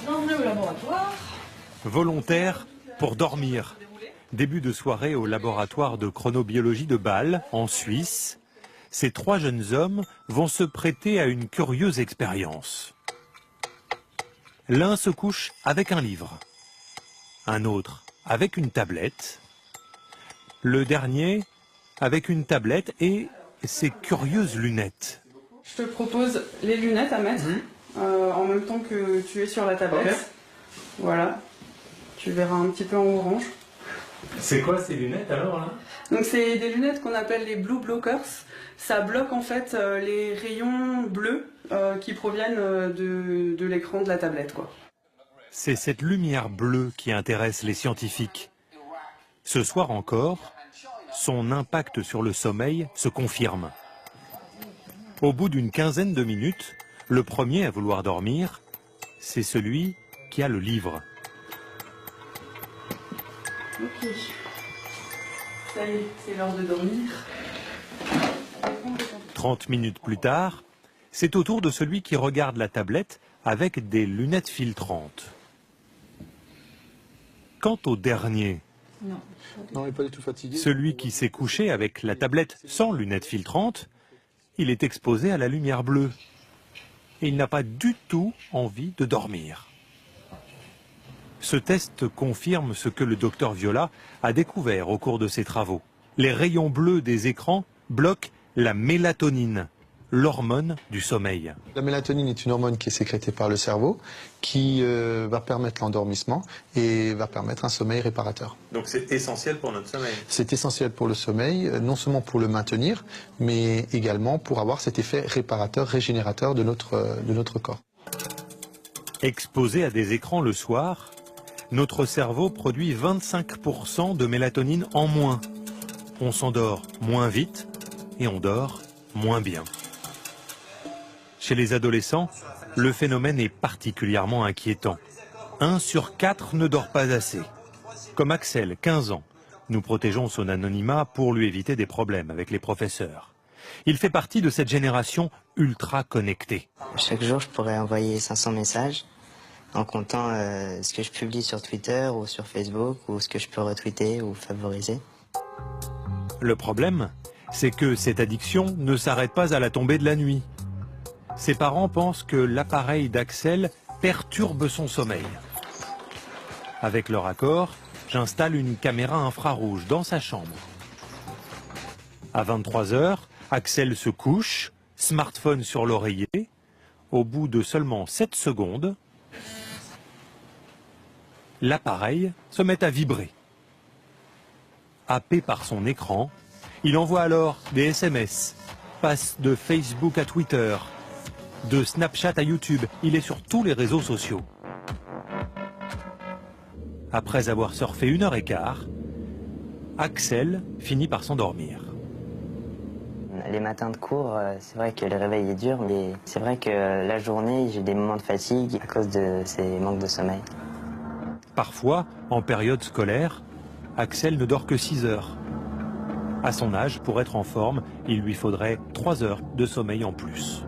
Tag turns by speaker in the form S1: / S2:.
S1: Bienvenue au laboratoire.
S2: Volontaire pour dormir. Début de soirée au laboratoire de chronobiologie de Bâle, en Suisse. Ces trois jeunes hommes vont se prêter à une curieuse expérience. L'un se couche avec un livre, un autre avec une tablette, le dernier avec une tablette et ses curieuses lunettes.
S3: Je te propose les lunettes à mettre en même temps que tu es sur la tablette. Okay. Voilà, tu verras un petit peu en orange.
S2: C'est quoi ces lunettes alors là?
S3: Donc c'est des lunettes qu'on appelle les blue blockers. Ça bloque en fait les rayons bleus qui proviennent de l'écran de la tablette, quoi.
S2: C'est cette lumière bleue qui intéresse les scientifiques. Ce soir encore, son impact sur le sommeil se confirme. Au bout d'une quinzaine de minutes, le premier à vouloir dormir, c'est celui qui a le livre.
S3: Ok. Ça y est, c'est l'heure de dormir.
S2: 30 minutes plus tard, c'est au tour de celui qui regarde la tablette avec des lunettes filtrantes. Quant au dernier,
S4: non, il n'est pas du tout fatigué.
S2: Celui qui s'est couché avec la tablette sans lunettes filtrantes, il est exposé à la lumière bleue. Et il n'a pas du tout envie de dormir. Ce test confirme ce que le docteur Viola a découvert au cours de ses travaux. Les rayons bleus des écrans bloquent la mélatonine, l'hormone du sommeil.
S4: La mélatonine est une hormone qui est sécrétée par le cerveau, qui va permettre l'endormissement et va permettre un sommeil réparateur.
S2: Donc c'est essentiel pour notre sommeil?
S4: C'est essentiel pour le sommeil, non seulement pour le maintenir, mais également pour avoir cet effet réparateur, régénérateur de notre corps.
S2: Exposé à des écrans le soir, notre cerveau produit 25% de mélatonine en moins. On s'endort moins vite et on dort moins bien. Chez les adolescents, le phénomène est particulièrement inquiétant. 1 sur 4 ne dort pas assez. Comme Axel, 15 ans. Nous protégeons son anonymat pour lui éviter des problèmes avec les professeurs. Il fait partie de cette génération ultra connectée.
S5: Chaque jour, je pourrais envoyer 500 messages en comptant ce que je publie sur Twitter ou sur Facebook ou ce que je peux retweeter ou favoriser.
S2: Le problème, c'est que cette addiction ne s'arrête pas à la tombée de la nuit. Ses parents pensent que l'appareil d'Axel perturbe son sommeil. Avec leur accord, j'installe une caméra infrarouge dans sa chambre. À 23 h, Axel se couche, smartphone sur l'oreiller. Au bout de seulement 7 secondes, l'appareil se met à vibrer. Happé par son écran, il envoie alors des SMS, passe de Facebook à Twitter, de Snapchat à YouTube, il est sur tous les réseaux sociaux. Après avoir surfé 1h15, Axel finit par s'endormir.
S5: Les matins de cours, c'est vrai que le réveil est dur, mais c'est vrai que la journée, j'ai des moments de fatigue à cause de ces manques de sommeil.
S2: Parfois, en période scolaire, Axel ne dort que 6 heures. À son âge, pour être en forme, il lui faudrait 3 heures de sommeil en plus.